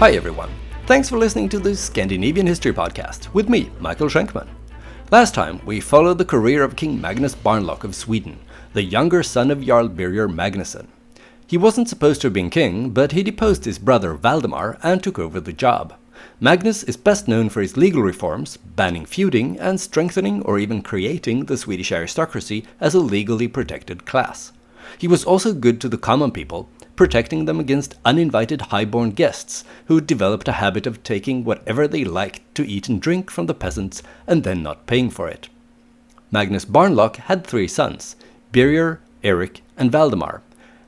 Hi everyone, thanks for listening to the Scandinavian History Podcast with me, Michael Schenkman. Last time we followed the career of King Magnus Barnlock of Sweden, the younger son of Jarl Birger Magnusson. He wasn't supposed to have been king, but he deposed his brother Valdemar and took over the job. Magnus is best known for his legal reforms, banning feuding and strengthening or even creating the Swedish aristocracy as a legally protected class. He was also good to the common people, protecting them against uninvited highborn guests who developed a habit of taking whatever they liked to eat and drink from the peasants and then not paying for it. Magnus Barnlock had 3 sons, Birger, Erik and Valdemar.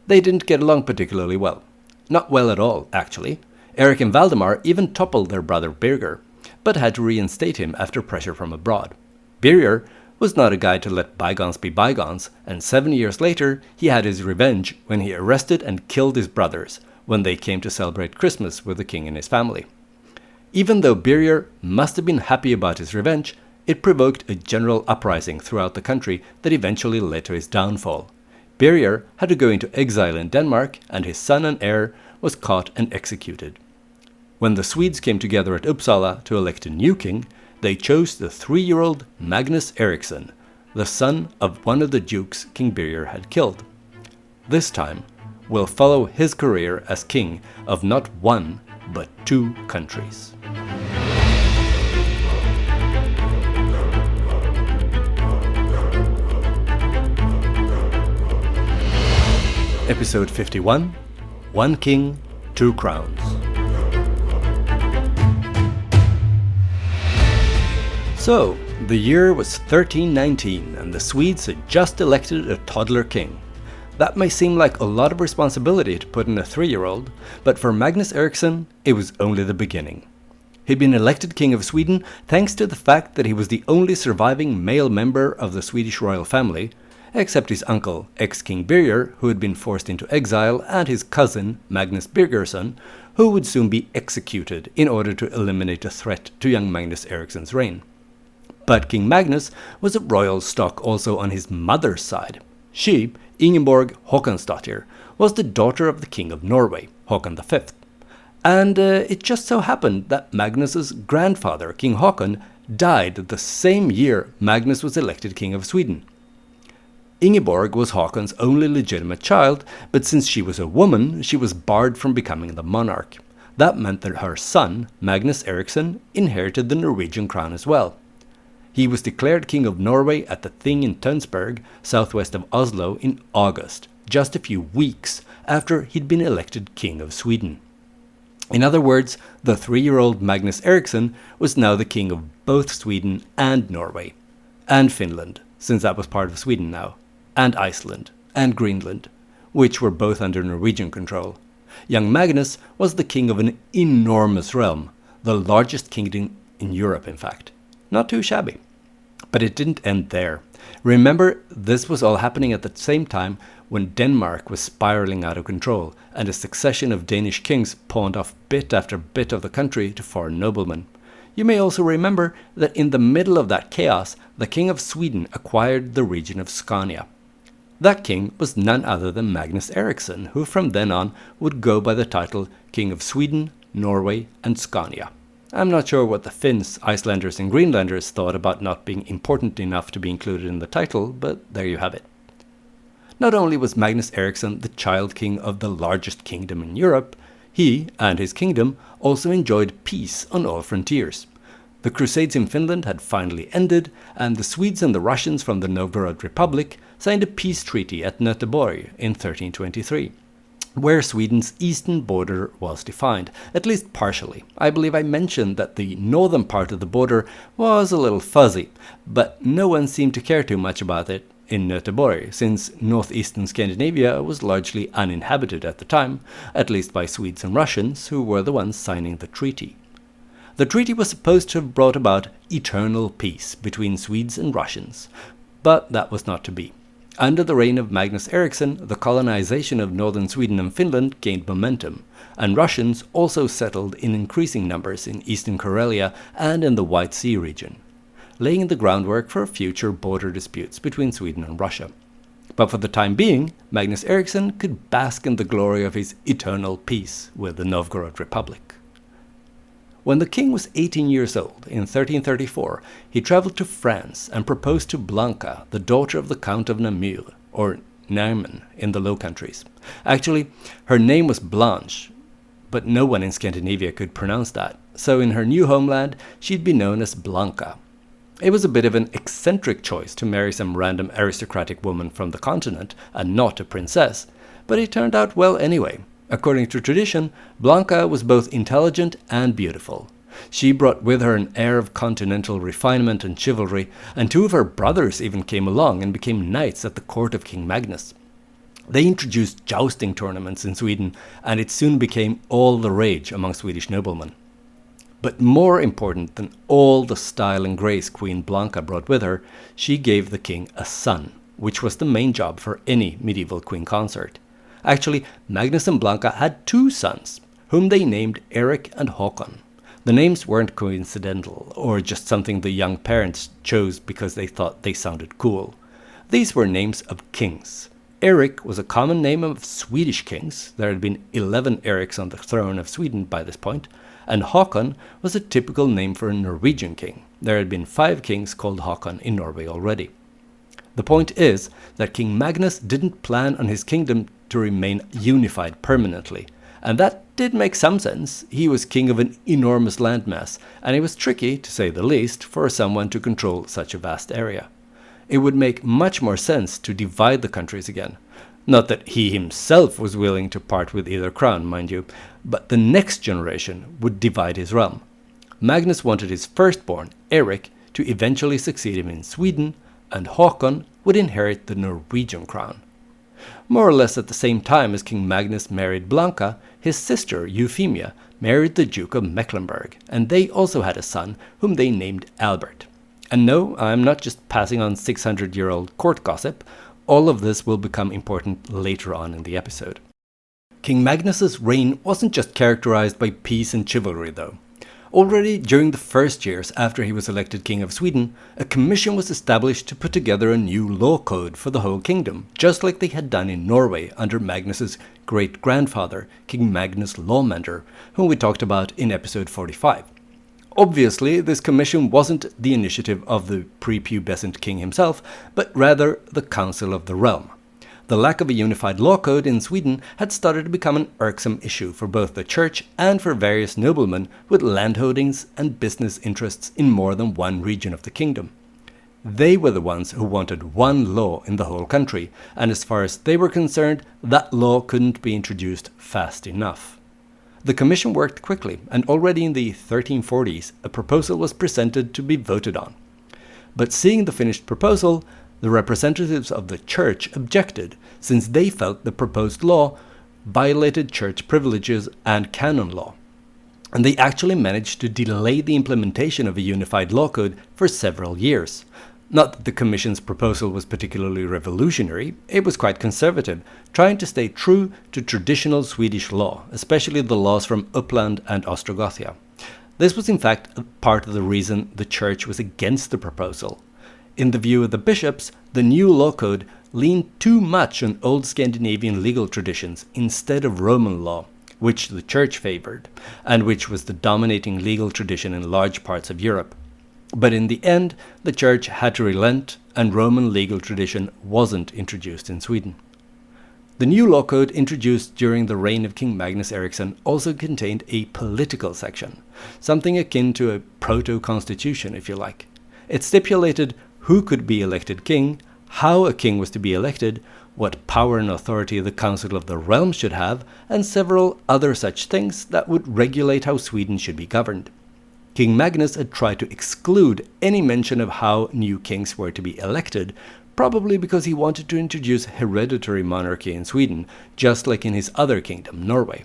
They didn't get along particularly well. Not well at all, actually. Erik and Valdemar even toppled their brother Birger, but had to reinstate him after pressure from abroad. Birger was not a guy to let bygones be bygones, and 7 years later he had his revenge when he arrested and killed his brothers when they came to celebrate Christmas with the king and his family. Even though Birger must have been happy about his revenge, it provoked a general uprising throughout the country that eventually led to his downfall. Birger had to go into exile in Denmark, and his son and heir was caught and executed. When the Swedes came together at Uppsala to elect a new king, they chose the 3-year-old Magnus Eriksson, the son of one of the dukes King Birger had killed. This time, we'll follow his career as king of not 1, but 2 countries. Episode 51, One King, Two Crowns. So, the year was 1319 and the Swedes had just elected a toddler king. That may seem like a lot of responsibility to put in a 3-year-old, but for Magnus Eriksson, it was only the beginning. He'd been elected king of Sweden thanks to the fact that he was the only surviving male member of the Swedish royal family, except his uncle, ex-King Birger, who had been forced into exile, and his cousin, Magnus Birgersson, who would soon be executed in order to eliminate a threat to young Magnus Eriksson's reign. But King Magnus was of royal stock also on his mother's side. She, Ingeborg Håkonsdottir, was the daughter of the King of Norway, Håkon V. And it just so happened that Magnus's grandfather, King Håkon, died the same year Magnus was elected King of Sweden. Ingeborg was Håkon's only legitimate child, but since she was a woman, she was barred from becoming the monarch. That meant that her son, Magnus Eriksson, inherited the Norwegian crown as well. He was declared King of Norway at the Thing in Tønsberg, southwest of Oslo, in August, just a few weeks after he'd been elected King of Sweden. In other words, the 3-year-old Magnus Eriksson was now the king of both Sweden and Norway, and Finland, since that was part of Sweden now, and Iceland, and Greenland, which were both under Norwegian control. Young Magnus was the king of an enormous realm, the largest kingdom in Europe, in fact. Not too shabby. But it didn't end there. Remember, this was all happening at the same time when Denmark was spiraling out of control, and a succession of Danish kings pawned off bit after bit of the country to foreign noblemen. You may also remember that in the middle of that chaos, the King of Sweden acquired the region of Scania. That king was none other than Magnus Eriksson, who from then on would go by the title King of Sweden, Norway and Scania. I'm not sure what the Finns, Icelanders and Greenlanders thought about not being important enough to be included in the title, but there you have it. Not only was Magnus Eriksson the child king of the largest kingdom in Europe, he and his kingdom also enjoyed peace on all frontiers. The Crusades in Finland had finally ended, and the Swedes and the Russians from the Novgorod Republic signed a peace treaty at Göteborg in 1323. Where Sweden's eastern border was defined, at least partially. I believe I mentioned that the northern part of the border was a little fuzzy, but no one seemed to care too much about it in Göteborg, since northeastern Scandinavia was largely uninhabited at the time, at least by Swedes and Russians, who were the ones signing the treaty. The treaty was supposed to have brought about eternal peace between Swedes and Russians, but that was not to be. Under the reign of Magnus Eriksson, the colonization of northern Sweden and Finland gained momentum, and Russians also settled in increasing numbers in eastern Karelia and in the White Sea region, laying the groundwork for future border disputes between Sweden and Russia. But for the time being, Magnus Eriksson could bask in the glory of his eternal peace with the Novgorod Republic. When the king was 18 years old, in 1334, he travelled to France and proposed to Blanca, the daughter of the Count of Namur, or Nijmegen in the Low Countries. Actually, her name was Blanche, but no one in Scandinavia could pronounce that, so in her new homeland she'd be known as Blanca. It was a bit of an eccentric choice to marry some random aristocratic woman from the continent and not a princess, but it turned out well anyway. According to tradition, Blanca was both intelligent and beautiful. She brought with her an air of continental refinement and chivalry, and two of her brothers even came along and became knights at the court of King Magnus. They introduced jousting tournaments in Sweden, and it soon became all the rage among Swedish noblemen. But more important than all the style and grace Queen Blanca brought with her, she gave the king a son, which was the main job for any medieval queen consort. Actually, Magnus and Blanca had two sons, whom they named Erik and Håkon. The names weren't coincidental, or just something the young parents chose because they thought they sounded cool. These were names of kings. Erik was a common name of Swedish kings. There had been 11 Eriks on the throne of Sweden by this point, and Håkon was a typical name for a Norwegian king. There had been 5 kings called Håkon in Norway already. The point is that King Magnus didn't plan on his kingdom to remain unified permanently, and that did make some sense. He was king of an enormous landmass, and it was tricky, to say the least, for someone to control such a vast area. It would make much more sense to divide the countries again. Not that he himself was willing to part with either crown, mind you, but the next generation would divide his realm. Magnus wanted his firstborn, Erik, to eventually succeed him in Sweden, and Håkon would inherit the Norwegian crown. More or less at the same time as King Magnus married Blanca, his sister Euphemia married the Duke of Mecklenburg, and they also had a son whom they named Albert. And no, I'm not just passing on 600-year-old court gossip. All of this will become important later on in the episode. King Magnus's reign wasn't just characterized by peace and chivalry, though. Already during the first years after he was elected King of Sweden, a commission was established to put together a new law code for the whole kingdom, just like they had done in Norway under Magnus's great-grandfather, King Magnus Lawmender, whom we talked about in episode 45. Obviously, this commission wasn't the initiative of the prepubescent king himself, but rather the Council of the Realm. The lack of a unified law code in Sweden had started to become an irksome issue for both the church and for various noblemen with landholdings and business interests in more than one region of the kingdom. They were the ones who wanted one law in the whole country, and as far as they were concerned, that law couldn't be introduced fast enough. The commission worked quickly, and already in the 1340s, a proposal was presented to be voted on. But seeing the finished proposal, the representatives of the church objected, since they felt the proposed law violated church privileges and canon law. And they actually managed to delay the implementation of a unified law code for several years. Not that the Commission's proposal was particularly revolutionary, it was quite conservative, trying to stay true to traditional Swedish law, especially the laws from Uppland and Ostrogothia. This was in fact part of the reason the church was against the proposal. In the view of the bishops, the new law code leaned too much on old Scandinavian legal traditions instead of Roman law, which the church favored, and which was the dominating legal tradition in large parts of Europe. But in the end, the church had to relent, and Roman legal tradition wasn't introduced in Sweden. The new law code introduced during the reign of King Magnus Eriksson also contained a political section, something akin to a proto-constitution, if you like. It stipulated who could be elected king, how a king was to be elected, what power and authority the Council of the Realm should have, and several other such things that would regulate how Sweden should be governed. King Magnus had tried to exclude any mention of how new kings were to be elected, probably because he wanted to introduce hereditary monarchy in Sweden, just like in his other kingdom, Norway.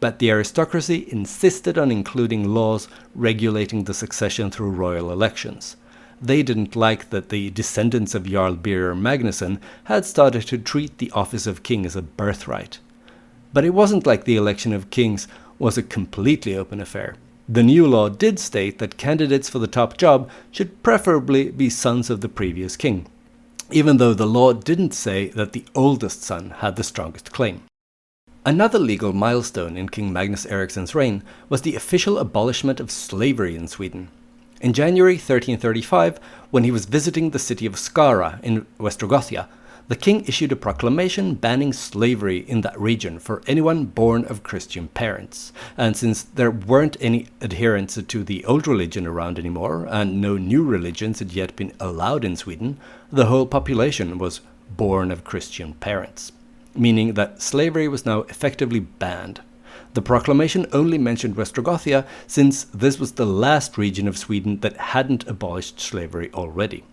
But the aristocracy insisted on including laws regulating the succession through royal elections. They didn't like that the descendants of Jarl Birger Magnusson had started to treat the office of king as a birthright. But it wasn't like the election of kings was a completely open affair. The new law did state that candidates for the top job should preferably be sons of the previous king, even though the law didn't say that the oldest son had the strongest claim. Another legal milestone in King Magnus Eriksson's reign was the official abolishment of slavery in Sweden. In January 1335, when he was visiting the city of Skara in Västergötland, the king issued a proclamation banning slavery in that region for anyone born of Christian parents. And since there weren't any adherents to the old religion around anymore, and no new religions had yet been allowed in Sweden, the whole population was born of Christian parents, meaning that slavery was now effectively banned. The proclamation only mentioned Västergötland, since this was the last region of Sweden that hadn't abolished slavery already.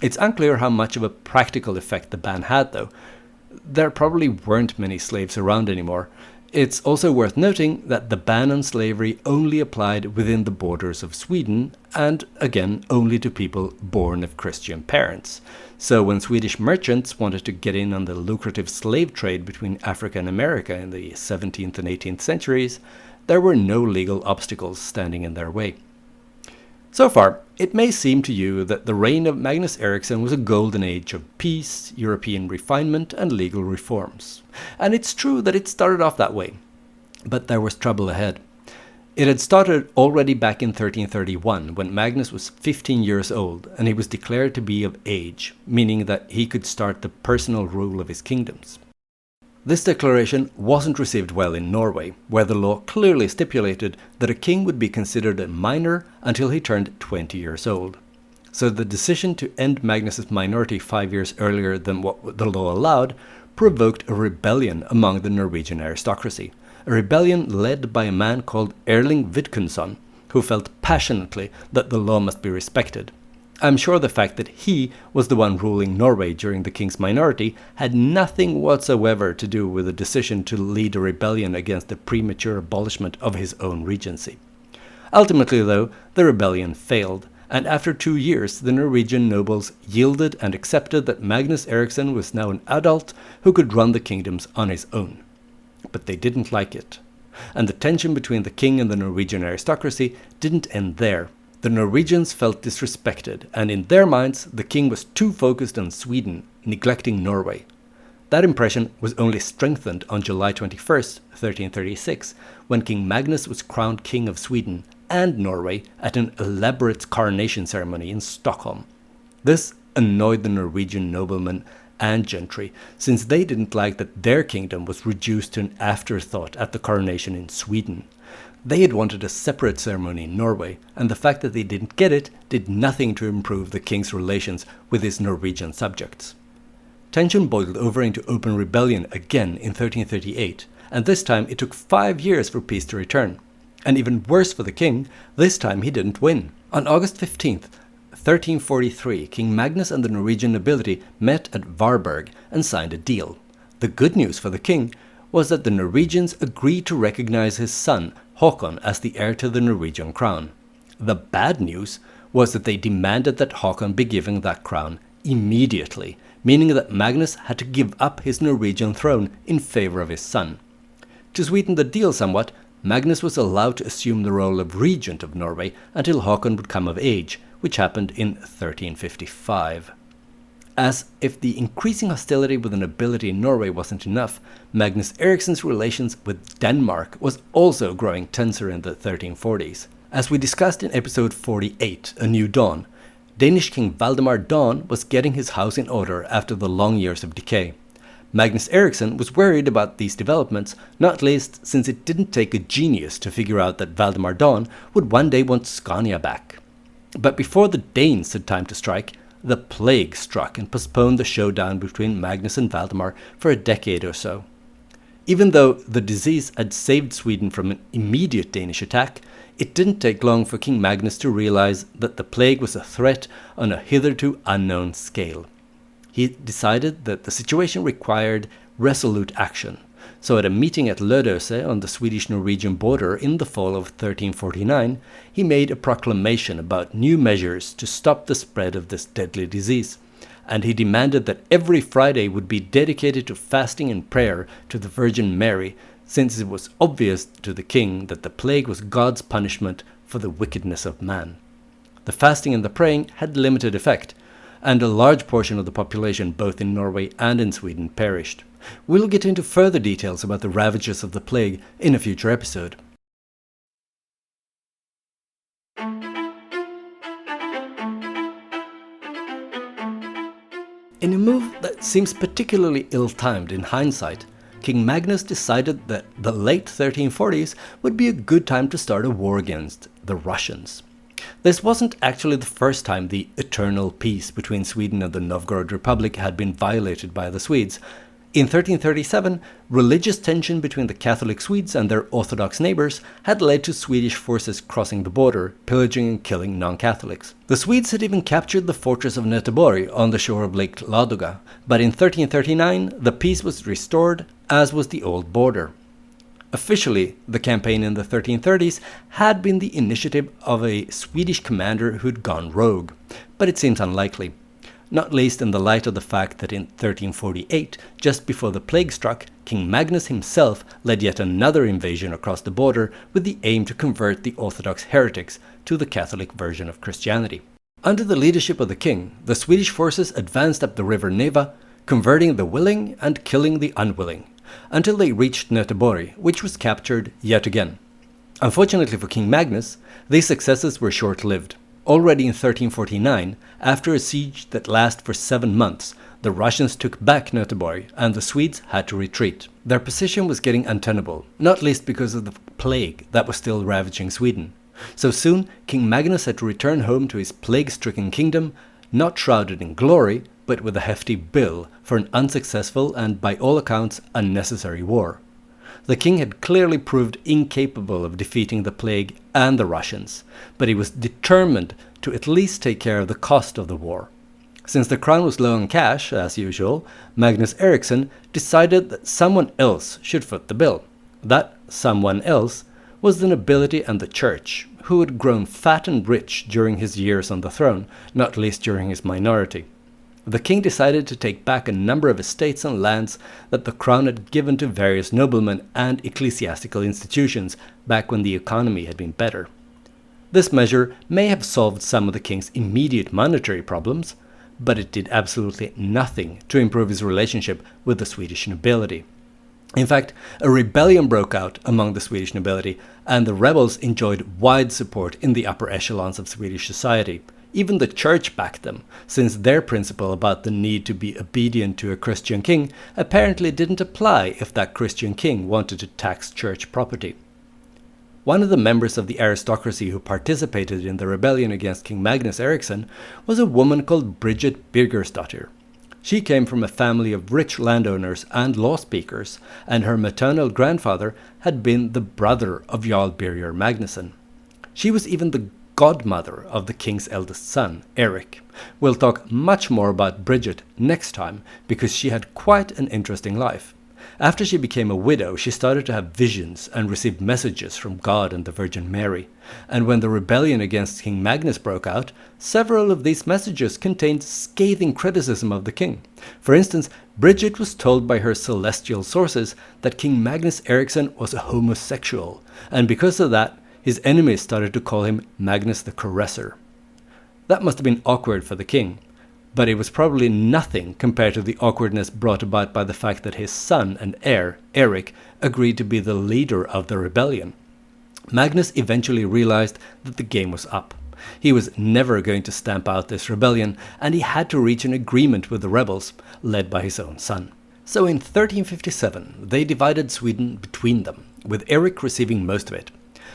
It's unclear how much of a practical effect the ban had, though. There probably weren't many slaves around anymore. It's also worth noting that the ban on slavery only applied within the borders of Sweden, and again only to people born of Christian parents. So when Swedish merchants wanted to get in on the lucrative slave trade between Africa and America in the 17th and 18th centuries, there were no legal obstacles standing in their way. So far, it may seem to you that the reign of Magnus Eriksson was a golden age of peace, European refinement, and legal reforms. And it's true that it started off that way. But there was trouble ahead. It had started already back in 1331, when Magnus was 15 years old, and he was declared to be of age, meaning that he could start the personal rule of his kingdoms. This declaration wasn't received well in Norway, where the law clearly stipulated that a king would be considered a minor until he turned 20 years old. So the decision to end Magnus's minority 5 years earlier than what the law allowed provoked a rebellion among the Norwegian aristocracy, a rebellion led by a man called Erling Vidkun, who felt passionately that the law must be respected. I'm sure the fact that he was the one ruling Norway during the king's minority had nothing whatsoever to do with the decision to lead a rebellion against the premature abolishment of his own regency. Ultimately, though, the rebellion failed, and after 2 years the Norwegian nobles yielded and accepted that Magnus Eriksson was now an adult who could run the kingdoms on his own. But they didn't like it. And the tension between the king and the Norwegian aristocracy didn't end there. The Norwegians felt disrespected, and in their minds the king was too focused on Sweden, neglecting Norway. That impression was only strengthened on July 21st, 1336, when King Magnus was crowned King of Sweden and Norway at an elaborate coronation ceremony in Stockholm. This annoyed the Norwegian noblemen and gentry, since they didn't like that their kingdom was reduced to an afterthought at the coronation in Sweden. They had wanted a separate ceremony in Norway, and the fact that they didn't get it did nothing to improve the king's relations with his Norwegian subjects. Tension boiled over into open rebellion again in 1338, and this time it took 5 years for peace to return. And even worse for the king, this time he didn't win. On August 15th, 1343, King Magnus and the Norwegian nobility met at Varberg and signed a deal. The good news for the king was that the Norwegians agreed to recognize his son, Håkon, as the heir to the Norwegian crown. The bad news was that they demanded that Håkon be given that crown immediately, meaning that Magnus had to give up his Norwegian throne in favor of his son. To sweeten the deal somewhat, Magnus was allowed to assume the role of regent of Norway until Håkon would come of age, which happened in 1355. As if the increasing hostility with the nobility in Norway wasn't enough, Magnus Eriksson's relations with Denmark was also growing tenser in the 1340s. As we discussed in episode 48, A New Dawn, Danish King Valdemar Dawn was getting his house in order after the long years of decay. Magnus Eriksson was worried about these developments, not least since it didn't take a genius to figure out that Valdemar Dawn would one day want Scania back. But before the Danes had time to strike, the plague struck and postponed the showdown between Magnus and Valdemar for a decade or so. Even though the disease had saved Sweden from an immediate Danish attack, it didn't take long for King Magnus to realize that the plague was a threat on a hitherto unknown scale. He decided that the situation required resolute action, so at a meeting at Lödöse on the Swedish-Norwegian border in the fall of 1349, he made a proclamation about new measures to stop the spread of this deadly disease, and he demanded that every Friday would be dedicated to fasting and prayer to the Virgin Mary, since it was obvious to the king that the plague was God's punishment for the wickedness of man. The fasting and the praying had limited effect, and a large portion of the population both in Norway and in Sweden perished. We'll get into further details about the ravages of the plague in a future episode. In a move that seems particularly ill-timed in hindsight, King Magnus decided that the late 1340s would be a good time to start a war against the Russians. This wasn't actually the first time the eternal peace between Sweden and the Novgorod Republic had been violated by the Swedes. In 1337, religious tension between the Catholic Swedes and their Orthodox neighbors had led to Swedish forces crossing the border, pillaging and killing non-Catholics. The Swedes had even captured the fortress of Göteborg on the shore of Lake Ladoga, but in 1339 the peace was restored, as was the old border. Officially, the campaign in the 1330s had been the initiative of a Swedish commander who'd gone rogue, but it seems unlikely. Not least in the light of the fact that in 1348, just before the plague struck, King Magnus himself led yet another invasion across the border with the aim to convert the Orthodox heretics to the Catholic version of Christianity. Under the leadership of the king, the Swedish forces advanced up the river Neva, converting the willing and killing the unwilling, until they reached Göteborg, which was captured yet again. Unfortunately for King Magnus, these successes were short-lived. Already in 1349, after a siege that lasted for 7 months, the Russians took back Göteborg and the Swedes had to retreat. Their position was getting untenable, not least because of the plague that was still ravaging Sweden. So soon, King Magnus had to return home to his plague-stricken kingdom, not shrouded in glory, but with a hefty bill for an unsuccessful and, by all accounts, unnecessary war. The king had clearly proved incapable of defeating the plague and the Russians, but he was determined to at least take care of the cost of the war. Since the crown was low on cash, as usual, Magnus Eriksson decided that someone else should foot the bill. That someone else was the nobility and the church, who had grown fat and rich during his years on the throne, not least during his minority. The king decided to take back a number of estates and lands that the crown had given to various noblemen and ecclesiastical institutions back when the economy had been better. This measure may have solved some of the king's immediate monetary problems, but it did absolutely nothing to improve his relationship with the Swedish nobility. In fact, a rebellion broke out among the Swedish nobility, and the rebels enjoyed wide support in the upper echelons of Swedish society. Even the church backed them, since their principle about the need to be obedient to a Christian king apparently didn't apply if that Christian king wanted to tax church property. One of the members of the aristocracy who participated in the rebellion against King Magnus Eriksson was a woman called Bridget Birgersdottir. She came from a family of rich landowners and law speakers, and her maternal grandfather had been the brother of Jarl Birger Magnusson. She was even the godmother of the king's eldest son, Erik. We'll talk much more about Bridget next time, because she had quite an interesting life. After she became a widow, she started to have visions and received messages from God and the Virgin Mary. And when the rebellion against King Magnus broke out, several of these messages contained scathing criticism of the king. For instance, Bridget was told by her celestial sources that King Magnus Eriksson was a homosexual, and because of that, his enemies started to call him Magnus the Caresser. That must have been awkward for the king, but it was probably nothing compared to the awkwardness brought about by the fact that his son and heir, Erik, agreed to be the leader of the rebellion. Magnus eventually realized that the game was up. He was never going to stamp out this rebellion, and he had to reach an agreement with the rebels, led by his own son. So in 1357, they divided Sweden between them, with Erik receiving most of it.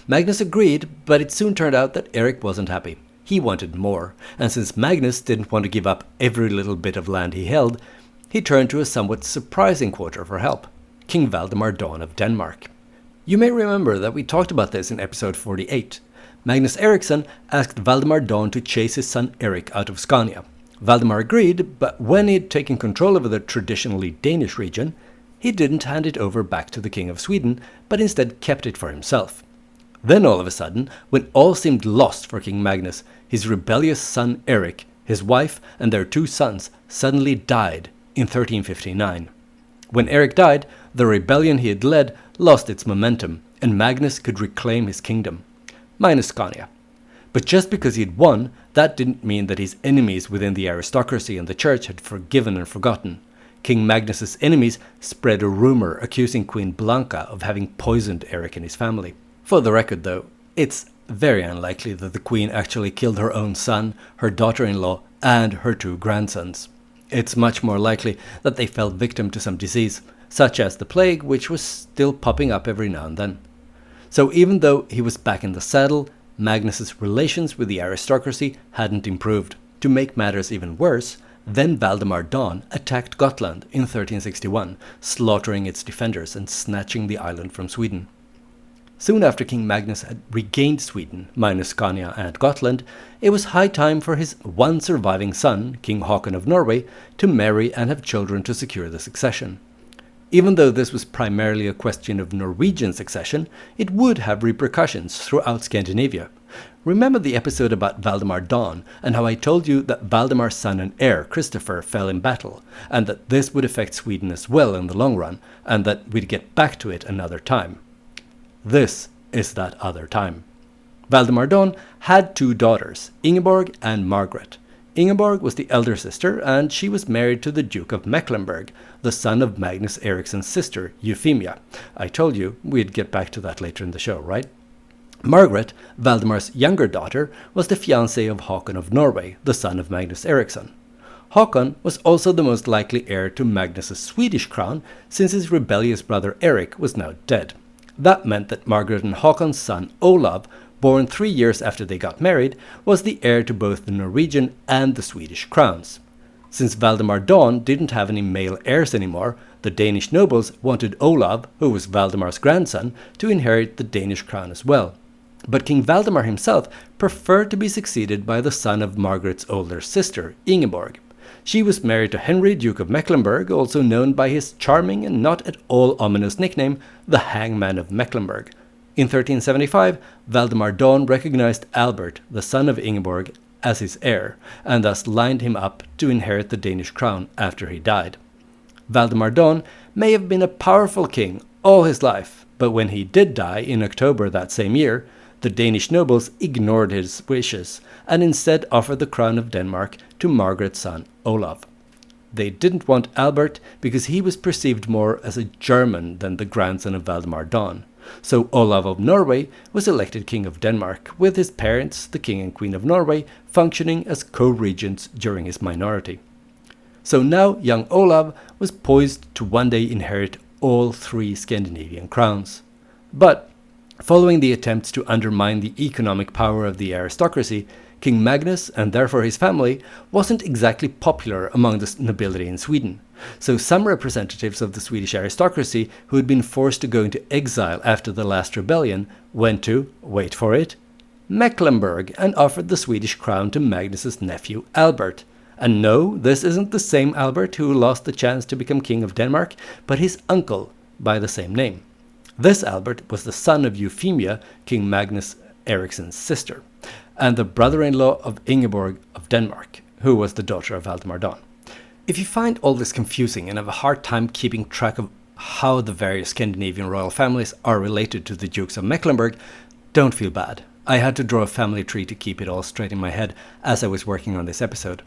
Magnus agreed, but it soon turned out that Erik wasn't happy. He wanted more, and since Magnus didn't want to give up every little bit of land he held, he turned to a somewhat surprising quarter for help, King Valdemar Dawn of Denmark. You may remember that we talked about this in episode 48. Magnus Eriksson asked Valdemar Dawn to chase his son Erik out of Scania. Valdemar agreed, but when he had taken control over the traditionally Danish region, he didn't hand it over back to the King of Sweden, but instead kept it for himself. Then all of a sudden, when all seemed lost for King Magnus, his rebellious son Erik, his wife and their 2 sons suddenly died in 1359. When Erik died, the rebellion he had led lost its momentum, and Magnus could reclaim his kingdom, minus Scania. But just because he'd won, that didn't mean that his enemies within the aristocracy and the church had forgiven and forgotten. King Magnus's enemies spread a rumor accusing Queen Blanca of having poisoned Erik and his family. For the record though, it's very unlikely that the queen actually killed her own son, her daughter-in-law, and her 2 grandsons. It's much more likely that they fell victim to some disease, such as the plague, which was still popping up every now and then. So even though he was back in the saddle, Magnus's relations with the aristocracy hadn't improved. To make matters even worse, then Valdemar Dawn attacked Gotland in 1361, slaughtering its defenders and snatching the island from Sweden. Soon after King Magnus had regained Sweden, minus Scania and Gotland, it was high time for his one surviving son, King Haakon of Norway, to marry and have children to secure the succession. Even though this was primarily a question of Norwegian succession, it would have repercussions throughout Scandinavia. Remember the episode about Valdemar Dawn and how I told you that Valdemar's son and heir, Christopher, fell in battle, and that this would affect Sweden as well in the long run, and that we'd get back to it another time. This is that other time. Valdemar Dawn had 2 daughters, Ingeborg and Margaret. Ingeborg was the elder sister, and she was married to the Duke of Mecklenburg, the son of Magnus Eriksson's sister, Euphemia. I told you we'd get back to that later in the show, right? Margaret, Valdemar's younger daughter, was the fiancée of Haakon of Norway, the son of Magnus Eriksson. Haakon was also the most likely heir to Magnus's Swedish crown, since his rebellious brother Erik was now dead. That meant that Margaret and Haakon's son Olav, born 3 years after they got married, was the heir to both the Norwegian and the Swedish crowns. Since Valdemar Dawn didn't have any male heirs anymore, the Danish nobles wanted Olav, who was Valdemar's grandson, to inherit the Danish crown as well. But King Valdemar himself preferred to be succeeded by the son of Margaret's older sister, Ingeborg. She was married to Henry, Duke of Mecklenburg, also known by his charming and not at all ominous nickname, the Hangman of Mecklenburg. In 1375, Valdemar Dawn recognized Albert, the son of Ingeborg, as his heir, and thus lined him up to inherit the Danish crown after he died. Valdemar Dawn may have been a powerful king all his life, but when he did die in October that same year, the Danish nobles ignored his wishes and instead offered the crown of Denmark to Margaret's son Olav. They didn't want Albert because he was perceived more as a German than the grandson of Valdemar Dawn. So Olav of Norway was elected King of Denmark, with his parents, the King and Queen of Norway, functioning as co-regents during his minority. So now young Olav was poised to one day inherit all 3 Scandinavian crowns. But following the attempts to undermine the economic power of the aristocracy, King Magnus, and therefore his family, wasn't exactly popular among the nobility in Sweden. So some representatives of the Swedish aristocracy who had been forced to go into exile after the last rebellion went to, wait for it, Mecklenburg and offered the Swedish crown to Magnus's nephew Albert. And no, this isn't the same Albert who lost the chance to become King of Denmark, but his uncle by the same name. This Albert was the son of Euphemia, King Magnus Eriksson's sister, and the brother-in-law of Ingeborg of Denmark, who was the daughter of Valdemar Dawn. If you find all this confusing and have a hard time keeping track of how the various Scandinavian royal families are related to the Dukes of Mecklenburg, don't feel bad. I had to draw a family tree to keep it all straight in my head as I was working on this episode.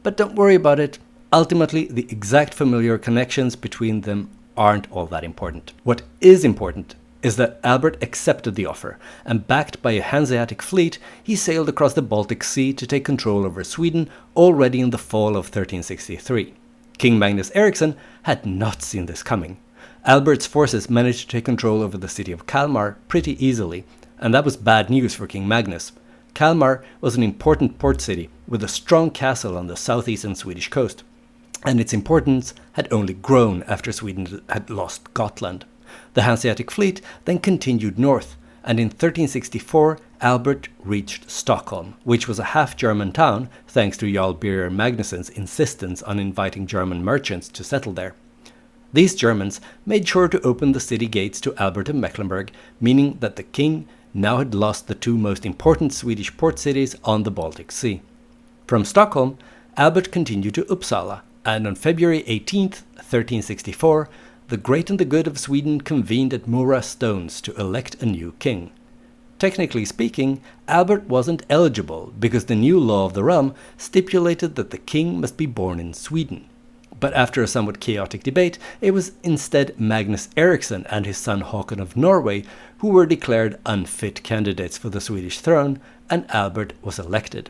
But don't worry about it. Ultimately, the exact familiar connections between them aren't all that important. What is important is that Albert accepted the offer, and backed by a Hanseatic fleet, he sailed across the Baltic Sea to take control over Sweden already in the fall of 1363. King Magnus Eriksson had not seen this coming. Albert's forces managed to take control over the city of Kalmar pretty easily, and that was bad news for King Magnus. Kalmar was an important port city with a strong castle on the southeastern Swedish coast, and its importance had only grown after Sweden had lost Gotland. The Hanseatic fleet then continued north, and in 1364 Albert reached Stockholm, which was a half-German town thanks to Jarl Birger Magnussen's insistence on inviting German merchants to settle there. These Germans made sure to open the city gates to Albert of Mecklenburg, meaning that the king now had lost the 2 most important Swedish port cities on the Baltic Sea. From Stockholm, Albert continued to Uppsala, and on February 18th, 1364, the great and the good of Sweden convened at Mora Stones to elect a new king. Technically speaking, Albert wasn't eligible because the new law of the realm stipulated that the king must be born in Sweden. But after a somewhat chaotic debate, it was instead Magnus Eriksson and his son Håkon of Norway who were declared unfit candidates for the Swedish throne, and Albert was elected.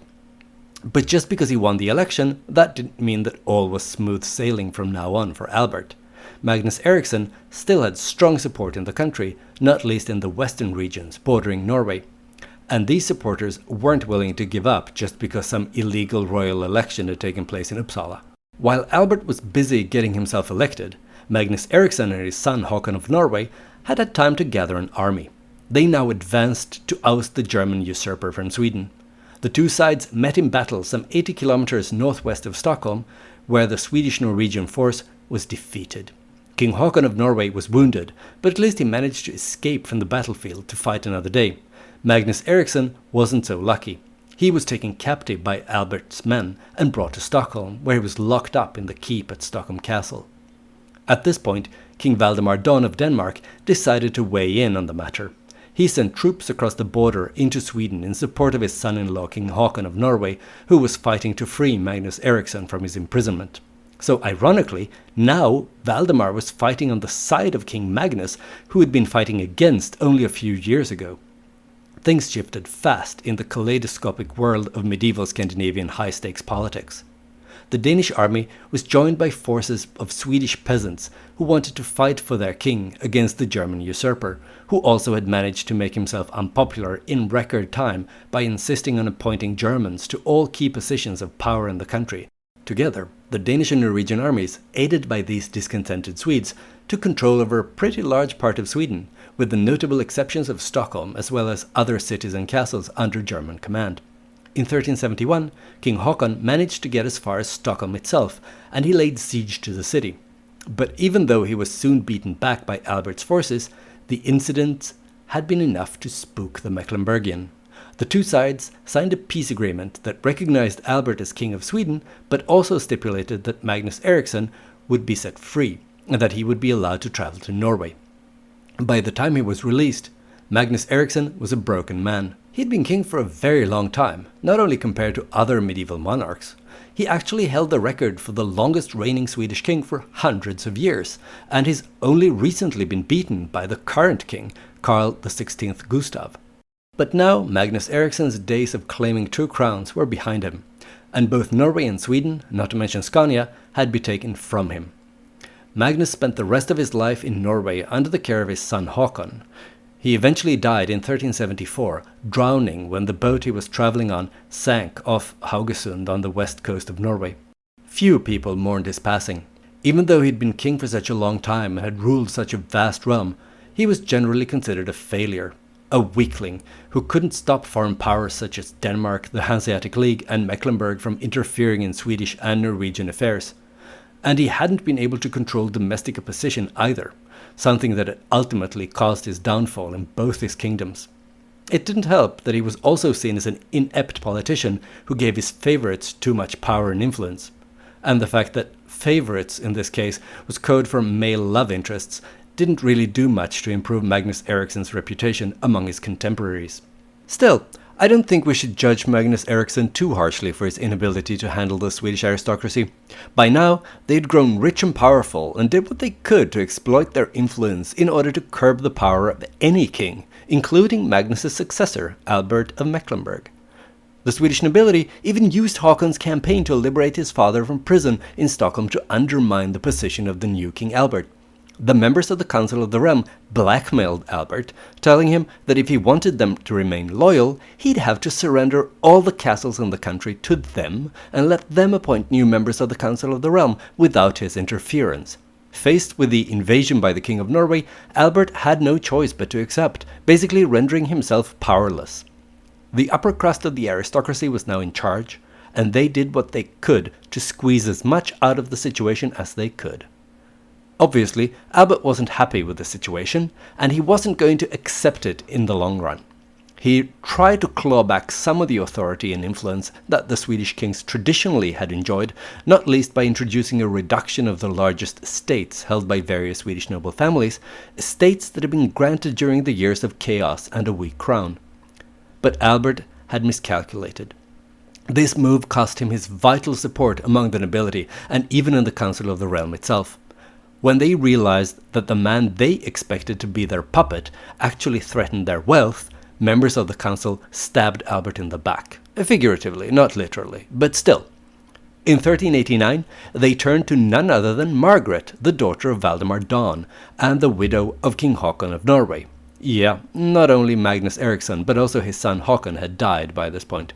But just because he won the election, that didn't mean that all was smooth sailing from now on for Albert. Magnus Eriksson still had strong support in the country, not least in the western regions bordering Norway. And these supporters weren't willing to give up just because some illegal royal election had taken place in Uppsala. While Albert was busy getting himself elected, Magnus Eriksson and his son Håkon of Norway had time to gather an army. They now advanced to oust the German usurper from Sweden. The two sides met in battle some 80 kilometers northwest of Stockholm, where the Swedish-Norwegian force was defeated. King Håkon of Norway was wounded, but at least he managed to escape from the battlefield to fight another day. Magnus Eriksson wasn't so lucky. He was taken captive by Albert's men and brought to Stockholm, where he was locked up in the keep at Stockholm Castle. At this point, King Valdemar Don of Denmark decided to weigh in on the matter. He sent troops across the border into Sweden in support of his son-in-law King Håkon of Norway, who was fighting to free Magnus Eriksson from his imprisonment. So ironically, now Valdemar was fighting on the side of King Magnus, who had been fighting against only a few years ago. Things shifted fast in the kaleidoscopic world of medieval Scandinavian high-stakes politics. The Danish army was joined by forces of Swedish peasants who wanted to fight for their king against the German usurper, who also had managed to make himself unpopular in record time by insisting on appointing Germans to all key positions of power in the country. Together, the Danish and Norwegian armies, aided by these discontented Swedes, took control over a pretty large part of Sweden, with the notable exceptions of Stockholm as well as other cities and castles under German command. In 1371, King Håkon managed to get as far as Stockholm itself, and he laid siege to the city. But even though he was soon beaten back by Albert's forces, the incident had been enough to spook the Mecklenburgian. The two sides signed a peace agreement that recognized Albert as King of Sweden, but also stipulated that Magnus Eriksson would be set free, and that he would be allowed to travel to Norway. By the time he was released, Magnus Eriksson was a broken man. He had been king for a very long time, not only compared to other medieval monarchs. He actually held the record for the longest reigning Swedish king for hundreds of years, and he's only recently been beaten by the current king, Carl XVI Gustav. But now Magnus Eriksson's days of claiming two crowns were behind him, and both Norway and Sweden, not to mention Scania, had been taken from him. Magnus spent the rest of his life in Norway under the care of his son Håkon. He eventually died in 1374, drowning when the boat he was travelling on sank off Haugesund on the west coast of Norway. Few people mourned his passing. Even though he'd been king for such a long time and had ruled such a vast realm, he was generally considered a failure, a weakling who couldn't stop foreign powers such as Denmark, the Hanseatic League, and Mecklenburg from interfering in Swedish and Norwegian affairs. And he hadn't been able to control domestic opposition either, something that had ultimately caused his downfall in both his kingdoms. It didn't help that he was also seen as an inept politician who gave his favourites too much power and influence. And the fact that favourites in this case was code for male love interests didn't really do much to improve Magnus Eriksson's reputation among his contemporaries. Still, I don't think we should judge Magnus Eriksson too harshly for his inability to handle the Swedish aristocracy. By now, they'd grown rich and powerful and did what they could to exploit their influence in order to curb the power of any king, including Magnus's successor, Albert of Mecklenburg. The Swedish nobility even used Håkon's campaign to liberate his father from prison in Stockholm to undermine the position of the new King Albert. The members of the Council of the Realm blackmailed Albert, telling him that if he wanted them to remain loyal, he'd have to surrender all the castles in the country to them and let them appoint new members of the Council of the Realm without his interference. Faced with the invasion by the King of Norway, Albert had no choice but to accept, basically rendering himself powerless. The upper crust of the aristocracy was now in charge, and they did what they could to squeeze as much out of the situation as they could. Obviously, Albert wasn't happy with the situation, and he wasn't going to accept it in the long run. He tried to claw back some of the authority and influence that the Swedish kings traditionally had enjoyed, not least by introducing a reduction of the largest estates held by various Swedish noble families, estates that had been granted during the years of chaos and a weak crown. but Albert had miscalculated. This move cost him his vital support among the nobility and even in the Council of the Realm itself. When they realized that the man they expected to be their puppet actually threatened their wealth, members of the council stabbed Albert in the back. Figuratively, not literally, but still. In 1389, they turned to none other than Margaret, the daughter of Valdemar Dawn, and the widow of King Haakon of Norway. Yeah, not only Magnus Eriksson, but also his son Haakon had died by this point.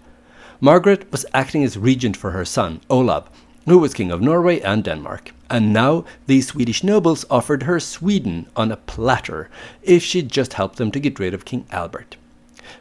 Margaret was acting as regent for her son, Olav, who was king of Norway and Denmark. And now these Swedish nobles offered her Sweden on a platter if she'd just help them to get rid of King Albert.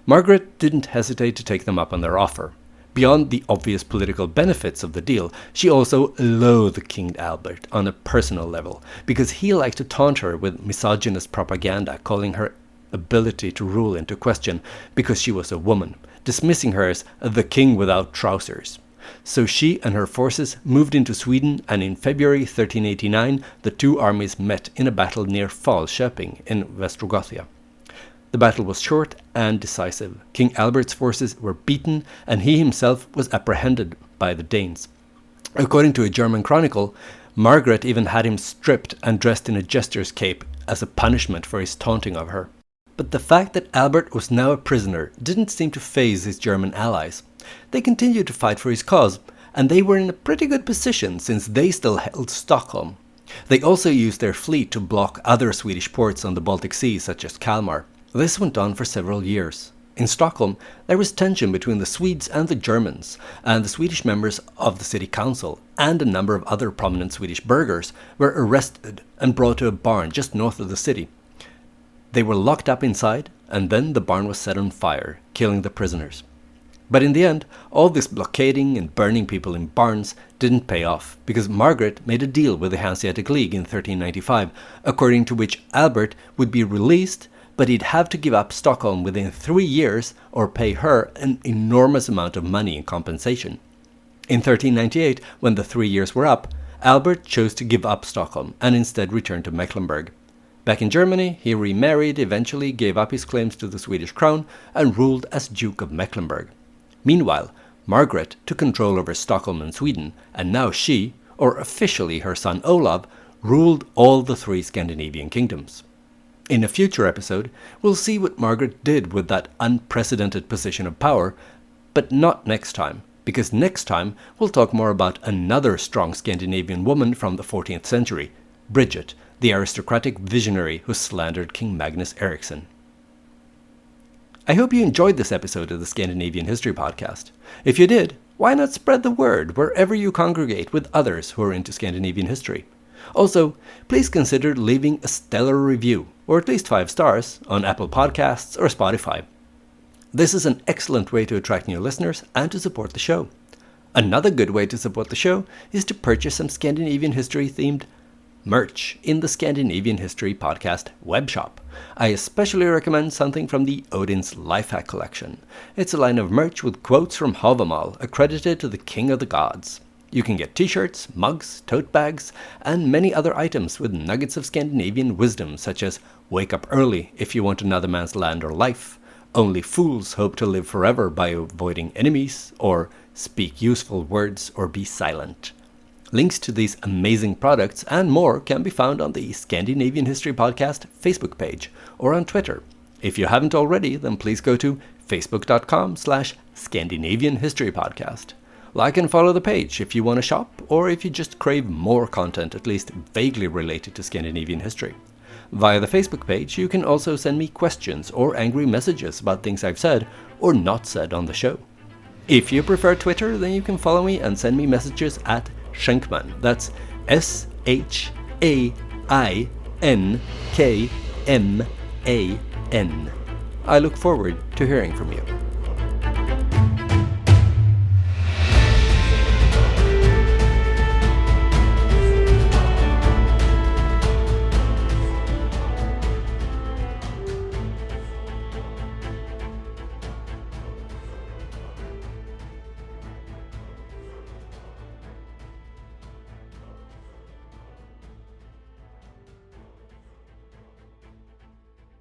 Margaret didn't hesitate to take them up on their offer. Beyond the obvious political benefits of the deal, she also loathed King Albert on a personal level, because he liked to taunt her with misogynist propaganda, calling her ability to rule into question because she was a woman, dismissing her as the king without trousers. So she and her forces moved into Sweden, and in February 1389 the two armies met in a battle near Falköping in Västergothia. The battle was short and decisive. King Albert's forces were beaten, and he himself was apprehended by the Danes. According to a German chronicle, Margaret even had him stripped and dressed in a jester's cape as a punishment for his taunting of her. But the fact that Albert was now a prisoner didn't seem to faze his German allies. They continued to fight for his cause, and they were in a pretty good position since they still held Stockholm. They also used their fleet to block other Swedish ports on the Baltic Sea, such as Kalmar. This went on for several years. In Stockholm, there was tension between the Swedes and the Germans, and the Swedish members of the city council and a number of other prominent Swedish burghers were arrested and brought to a barn just north of the city. They were locked up inside, and then the barn was set on fire, killing the prisoners. But in the end, all this blockading and burning people in barns didn't pay off, because Margaret made a deal with the Hanseatic League in 1395, according to which Albert would be released, but he'd have to give up Stockholm within 3 years or pay her an enormous amount of money in compensation. In 1398, when the 3 years were up, Albert chose to give up Stockholm and instead returned to Mecklenburg. Back in Germany, he remarried, eventually gave up his claims to the Swedish crown, and ruled as Duke of Mecklenburg. Meanwhile, Margaret took control over Stockholm and Sweden, and now she, or officially her son Olav, ruled all the 3 Scandinavian kingdoms. In a future episode, we'll see what Margaret did with that unprecedented position of power, but not next time, because next time we'll talk more about another strong Scandinavian woman from the 14th century, Bridget, the aristocratic visionary who slandered King Magnus Eriksson. I hope you enjoyed this episode of the Scandinavian History Podcast. If you did, why not spread the word wherever you congregate with others who are into Scandinavian history? Also, please consider leaving a stellar review, or at least 5 stars, on Apple Podcasts or Spotify. This is an excellent way to attract new listeners and to support the show. Another good way to support the show is to purchase some Scandinavian history-themed merch in the Scandinavian History Podcast webshop. I especially recommend something from the Odin's Lifehack collection. It's a line of merch with quotes from Havamal accredited to the King of the Gods. You can get t-shirts, mugs, tote bags, and many other items with nuggets of Scandinavian wisdom, such as wake up early if you want another man's land or life, only fools hope to live forever by avoiding enemies, or speak useful words or be silent. Links to these amazing products and more can be found on the Scandinavian History Podcast Facebook page or on Twitter. If you haven't already, then please go to facebook.com/Scandinavian History Podcast. Like and follow the page if you want to shop, or if you just crave more content at least vaguely related to Scandinavian history. Via the Facebook page, you can also send me questions or angry messages about things I've said or not said on the show. If you prefer Twitter, then you can follow me and send me messages at Schenkman. That's SHAINKMAN. I look forward to hearing from you.